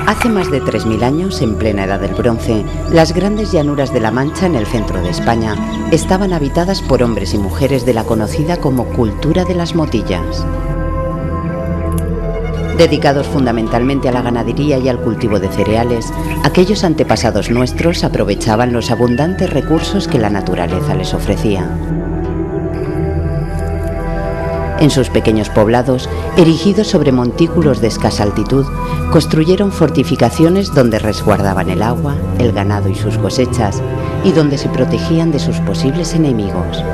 Hace más de 3000 años, en plena Edad del Bronce, las grandes llanuras de la Mancha, en el centro de España, estaban habitadas por hombres y mujeres de la conocida como cultura de las motillas. Dedicados fundamentalmente a la ganadería y al cultivo de cereales, aquellos antepasados nuestros aprovechaban los abundantes recursos que la naturaleza les ofrecía. En sus pequeños poblados, erigidos sobre montículos de escasa altitud, construyeron fortificaciones donde resguardaban el agua, el ganado y sus cosechas, y donde se protegían de sus posibles enemigos.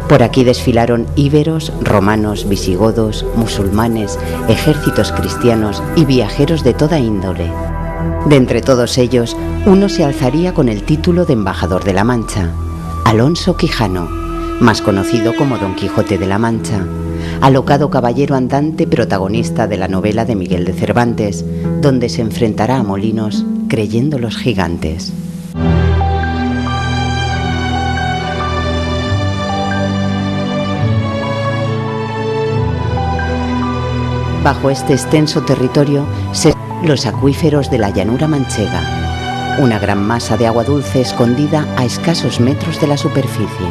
Por aquí desfilaron íberos, romanos, visigodos, musulmanes, ejércitos cristianos y viajeros de toda índole. De entre todos ellos, uno se alzaría con el título de embajador de la Mancha, Alonso Quijano, más conocido como Don Quijote de la Mancha, alocado caballero andante protagonista de la novela de Miguel de Cervantes, donde se enfrentará a molinos creyendo los gigantes. Bajo este extenso territorio se los acuíferos de la llanura manchega, una gran masa de agua dulce escondida a escasos metros de la superficie.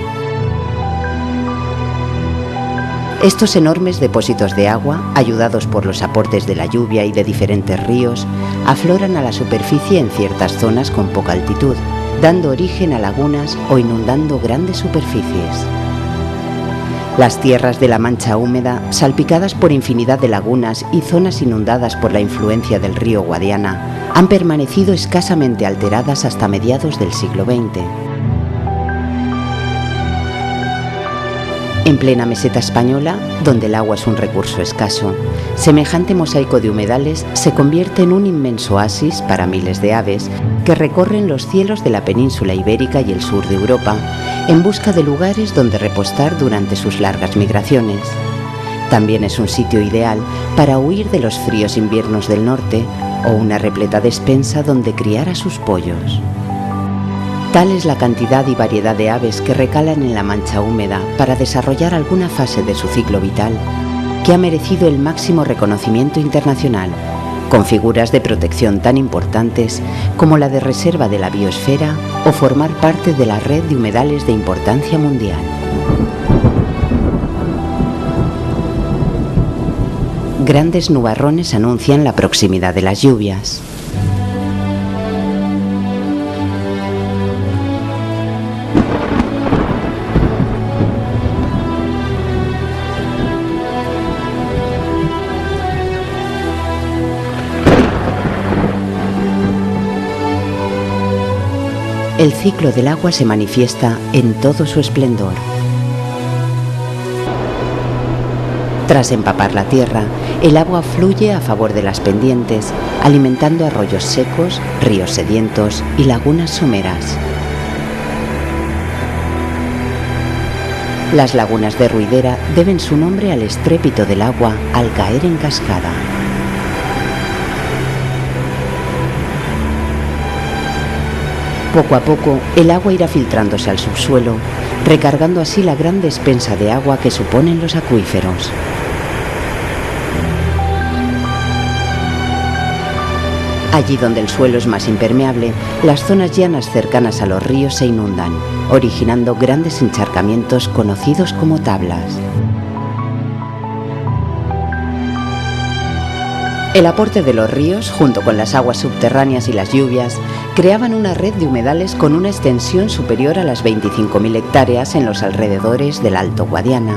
Estos enormes depósitos de agua, ayudados por los aportes de la lluvia y de diferentes ríos, afloran a la superficie en ciertas zonas con poca altitud, dando origen a lagunas o inundando grandes superficies. Las tierras de la Mancha húmeda, salpicadas por infinidad de lagunas y zonas inundadas por la influencia del río Guadiana, han permanecido escasamente alteradas hasta mediados del siglo XX. En plena meseta española, donde el agua es un recurso escaso, semejante mosaico de humedales se convierte en un inmenso oasis para miles de aves que recorren los cielos de la península ibérica y el sur de Europa en busca de lugares donde repostar durante sus largas migraciones. También es un sitio ideal para huir de los fríos inviernos del norte o una repleta despensa donde criar a sus pollos. Tal es la cantidad y variedad de aves que recalan en la Mancha húmeda para desarrollar alguna fase de su ciclo vital, que ha merecido el máximo reconocimiento internacional, con figuras de protección tan importantes como la de reserva de la biosfera o formar parte de la red de humedales de importancia mundial. Grandes nubarrones anuncian la proximidad de las lluvias. El ciclo del agua se manifiesta en todo su esplendor. Tras empapar la tierra, el agua fluye a favor de las pendientes, alimentando arroyos secos, ríos sedientos y lagunas someras. Las lagunas de Ruidera deben su nombre al estrépito del agua al caer en cascada. Poco a poco, el agua irá filtrándose al subsuelo, recargando así la gran despensa de agua que suponen los acuíferos. Allí donde el suelo es más impermeable, las zonas llanas cercanas a los ríos se inundan, originando grandes encharcamientos conocidos como tablas. El aporte de los ríos, junto con las aguas subterráneas y las lluvias, creaban una red de humedales con una extensión superior a las 25.000 hectáreas en los alrededores del Alto Guadiana.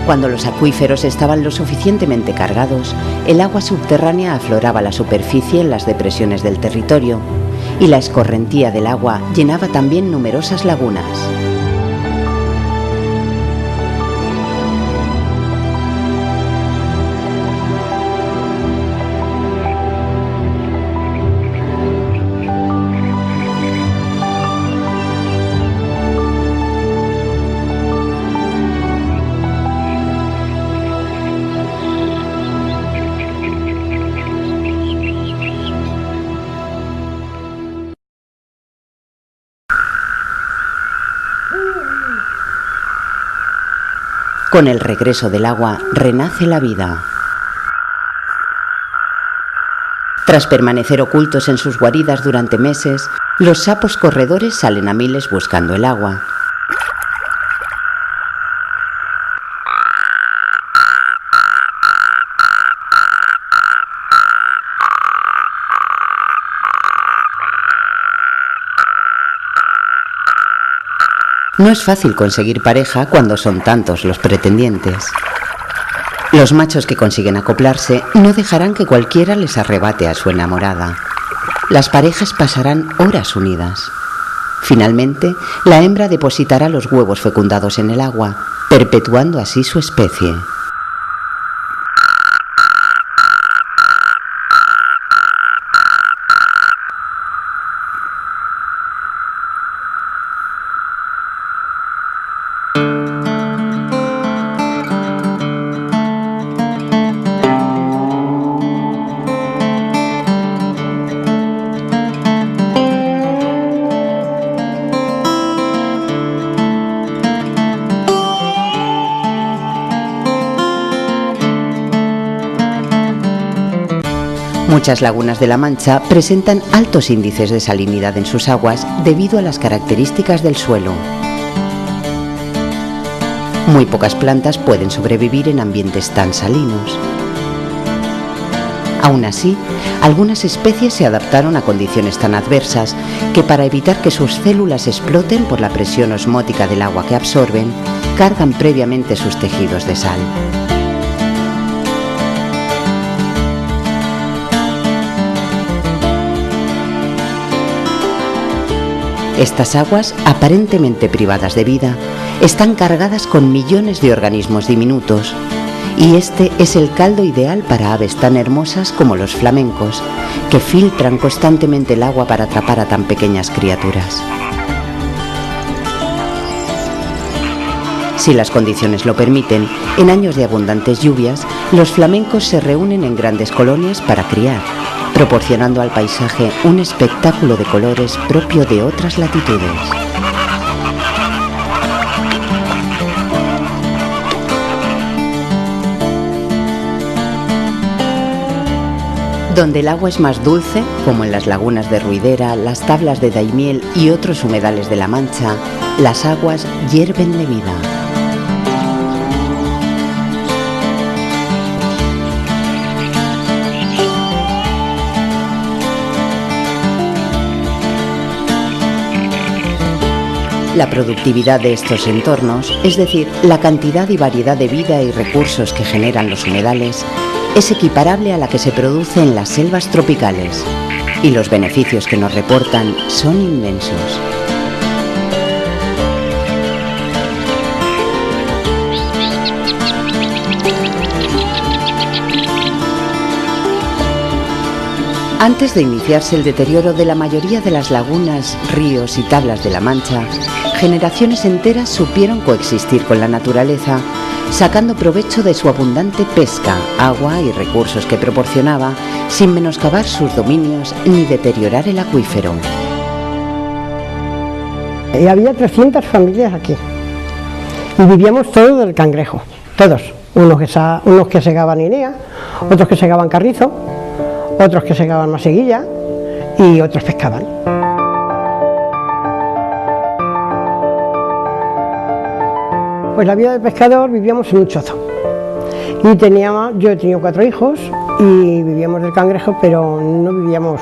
Cuando los acuíferos estaban lo suficientemente cargados, el agua subterránea afloraba la superficie en las depresiones del territorio, y la escorrentía del agua llenaba también numerosas lagunas. Con el regreso del agua renace la vida. Tras permanecer ocultos en sus guaridas durante meses, los sapos corredores salen a miles buscando el agua. No es fácil conseguir pareja cuando son tantos los pretendientes. Los machos que consiguen acoplarse no dejarán que cualquiera les arrebate a su enamorada. Las parejas pasarán horas unidas. Finalmente, la hembra depositará los huevos fecundados en el agua, perpetuando así su especie. Muchas lagunas de La Mancha presentan altos índices de salinidad en sus aguas debido a las características del suelo. Muy pocas plantas pueden sobrevivir en ambientes tan salinos. Aún así, algunas especies se adaptaron a condiciones tan adversas que para evitar que sus células exploten por la presión osmótica del agua que absorben, cargan previamente sus tejidos de sal. Estas aguas, aparentemente privadas de vida, están cargadas con millones de organismos diminutos, y este es el caldo ideal para aves tan hermosas como los flamencos, que filtran constantemente el agua para atrapar a tan pequeñas criaturas. Si las condiciones lo permiten, en años de abundantes lluvias, los flamencos se reúnen en grandes colonias para criar, proporcionando al paisaje un espectáculo de colores propio de otras latitudes. Donde el agua es más dulce, como en las lagunas de Ruidera, las tablas de Daimiel y otros humedales de La Mancha, las aguas hierven de vida. La productividad de estos entornos, es decir, la cantidad y variedad de vida y recursos que generan los humedales, es equiparable a la que se produce en las selvas tropicales, y los beneficios que nos reportan son inmensos. Antes de iniciarse el deterioro de la mayoría de las lagunas, ríos y tablas de La Mancha, generaciones enteras supieron coexistir con la naturaleza, sacando provecho de su abundante pesca, agua y recursos que proporcionaba, sin menoscabar sus dominios ni deteriorar el acuífero. Había 300 familias aquí y vivíamos todos del cangrejo, todos, unos que segaban guinea, otros que segaban carrizo, otros que segaban maseguilla y otros pescaban. Pues la vida del pescador, vivíamos en un chozo y yo he tenido 4 hijos y vivíamos del cangrejo, pero no vivíamos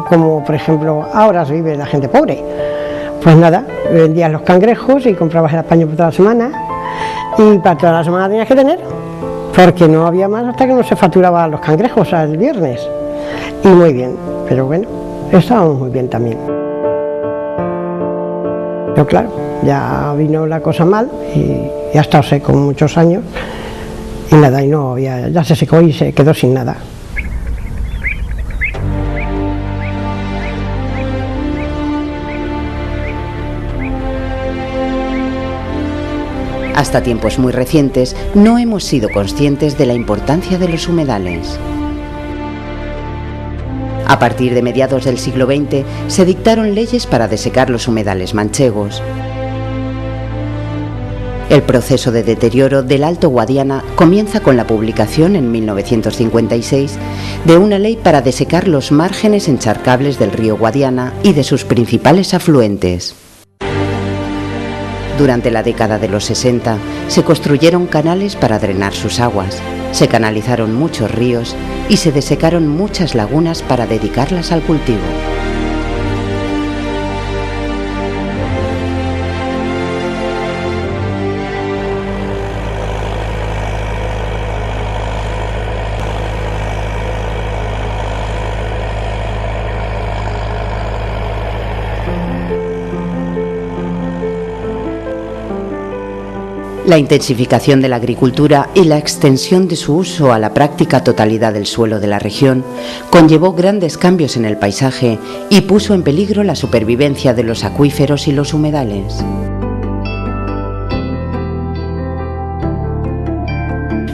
como por ejemplo ahora se vive la gente pobre. Pues nada, vendías los cangrejos y comprabas el apaño por toda la semana y para toda la semana tenías que tener, porque no había más hasta que no se facturaban los cangrejos el viernes. Y muy bien, pero bueno, estábamos muy bien también. Pero claro, ya vino la cosa mal y ya ha estado seco muchos años y nada, y no había, ya se secó y se quedó sin nada. Hasta tiempos muy recientes no hemos sido conscientes de la importancia de los humedales. A partir de mediados del siglo XX se dictaron leyes para desecar los humedales manchegos. El proceso de deterioro del Alto Guadiana comienza con la publicación en 1956 de una ley para desecar los márgenes encharcables del río Guadiana y de sus principales afluentes. Durante la década de los 60 se construyeron canales para drenar sus aguas, se canalizaron muchos ríos y se desecaron muchas lagunas para dedicarlas al cultivo. La intensificación de la agricultura y la extensión de su uso a la práctica totalidad del suelo de la región conllevó grandes cambios en el paisaje y puso en peligro la supervivencia de los acuíferos y los humedales.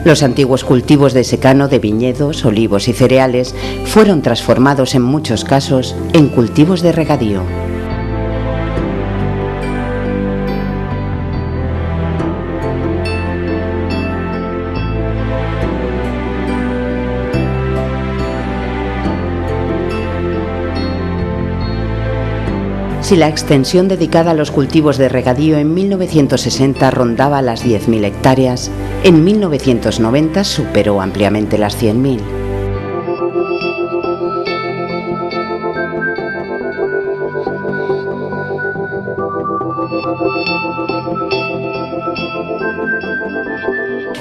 Los antiguos cultivos de secano de viñedos, olivos y cereales fueron transformados en muchos casos en cultivos de regadío. Si la extensión dedicada a los cultivos de regadío en 1960 rondaba las 10.000 hectáreas, en 1990 superó ampliamente las 100.000.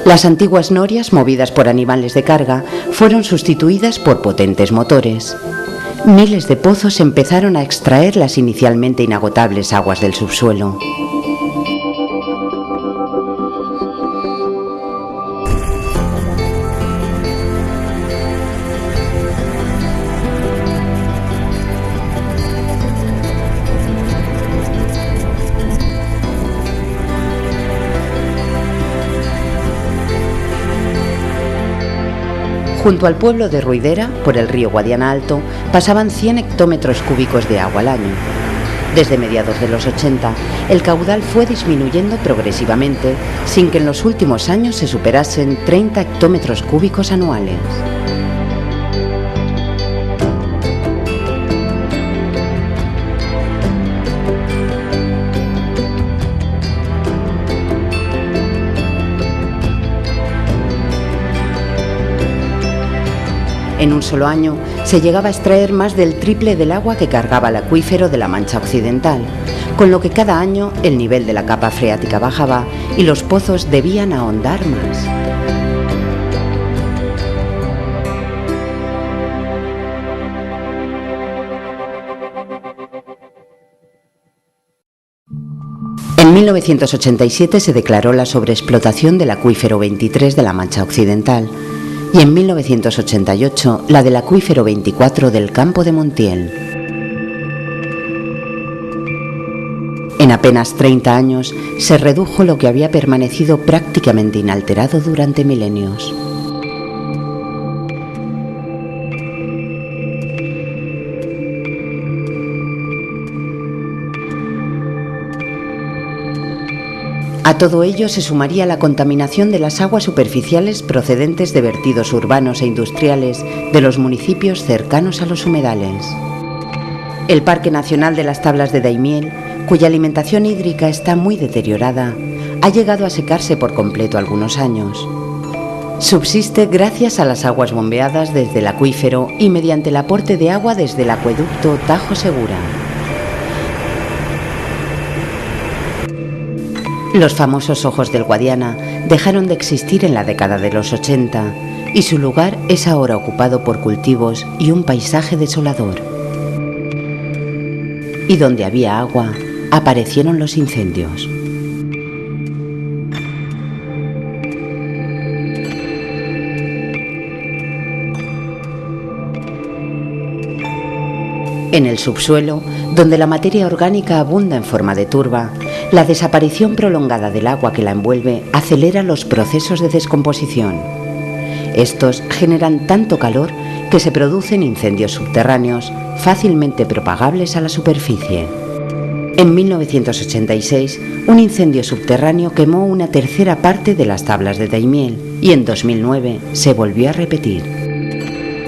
Las antiguas norias, movidas por animales de carga, fueron sustituidas por potentes motores. Miles de pozos empezaron a extraer las inicialmente inagotables aguas del subsuelo. Junto al pueblo de Ruidera, por el río Guadiana Alto, pasaban 100 hectómetros cúbicos de agua al año. Desde mediados de los 80, el caudal fue disminuyendo progresivamente, sin que en los últimos años se superasen 30 hectómetros cúbicos anuales. En un solo año se llegaba a extraer más del triple del agua que cargaba el acuífero de la Mancha Occidental, con lo que cada año el nivel de la capa freática bajaba y los pozos debían ahondar más. En 1987 se declaró la sobreexplotación del acuífero 23 de la Mancha Occidental, y en 1988 la del acuífero 24 del Campo de Montiel. En apenas 30 años se redujo lo que había permanecido prácticamente inalterado durante milenios. A todo ello se sumaría la contaminación de las aguas superficiales procedentes de vertidos urbanos e industriales de los municipios cercanos a los humedales. El Parque Nacional de las Tablas de Daimiel, cuya alimentación hídrica está muy deteriorada, ha llegado a secarse por completo algunos años. Subsiste gracias a las aguas bombeadas desde el acuífero y mediante el aporte de agua desde el acueducto Tajo Segura. Los famosos ojos del Guadiana dejaron de existir en la década de los 80 y su lugar es ahora ocupado por cultivos y un paisaje desolador. Y donde había agua, aparecieron los incendios. En el subsuelo, donde la materia orgánica abunda en forma de turba, la desaparición prolongada del agua que la envuelve acelera los procesos de descomposición. Estos generan tanto calor que se producen incendios subterráneos fácilmente propagables a la superficie. En 1986, un incendio subterráneo quemó una tercera parte de las tablas de Daimiel y en 2009 se volvió a repetir.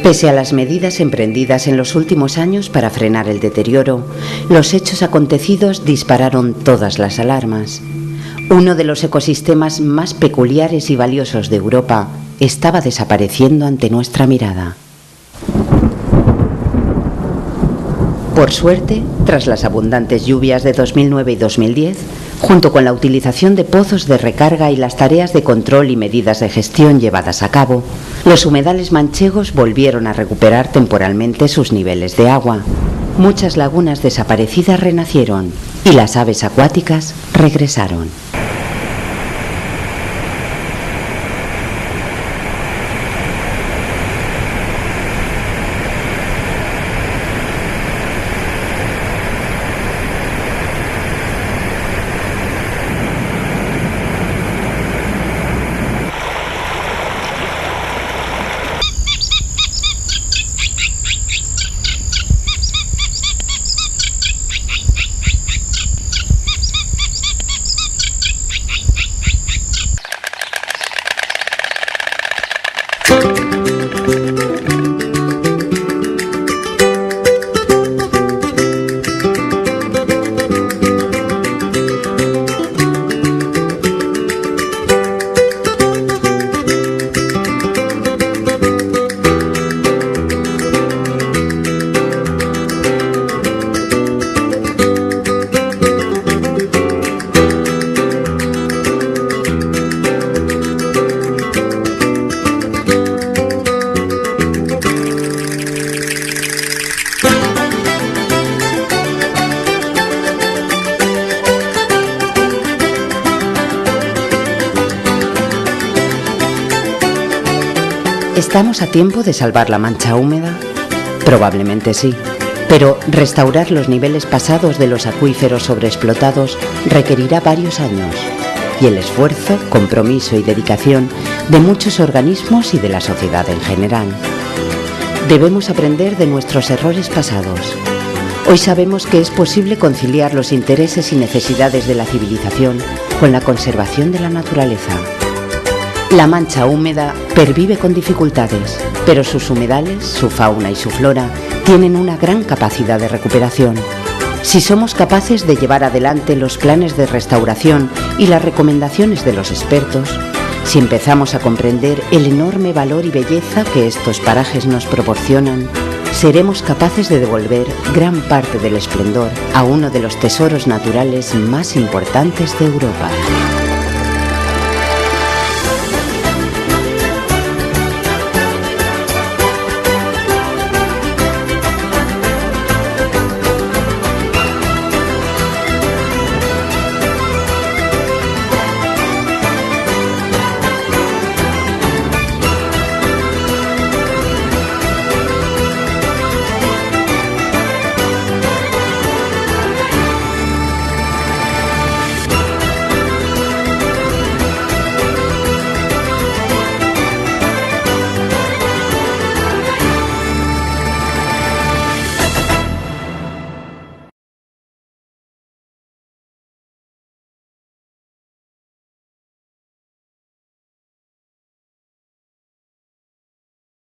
Pese a las medidas emprendidas en los últimos años para frenar el deterioro, los hechos acontecidos dispararon todas las alarmas. Uno de los ecosistemas más peculiares y valiosos de Europa estaba desapareciendo ante nuestra mirada. Por suerte, tras las abundantes lluvias de 2009 y 2010, junto con la utilización de pozos de recarga y las tareas de control y medidas de gestión llevadas a cabo, los humedales manchegos volvieron a recuperar temporalmente sus niveles de agua. Muchas lagunas desaparecidas renacieron y las aves acuáticas regresaron. ¿Estamos a tiempo de salvar la mancha húmeda? Probablemente sí, pero restaurar los niveles pasados de los acuíferos sobreexplotados requerirá varios años y el esfuerzo, compromiso y dedicación de muchos organismos y de la sociedad en general. Debemos aprender de nuestros errores pasados. Hoy sabemos que es posible conciliar los intereses y necesidades de la civilización con la conservación de la naturaleza. La mancha húmeda pervive con dificultades, pero sus humedales, su fauna y su flora tienen una gran capacidad de recuperación. Si somos capaces de llevar adelante los planes de restauración y las recomendaciones de los expertos, si empezamos a comprender el enorme valor y belleza que estos parajes nos proporcionan, seremos capaces de devolver gran parte del esplendor a uno de los tesoros naturales más importantes de Europa.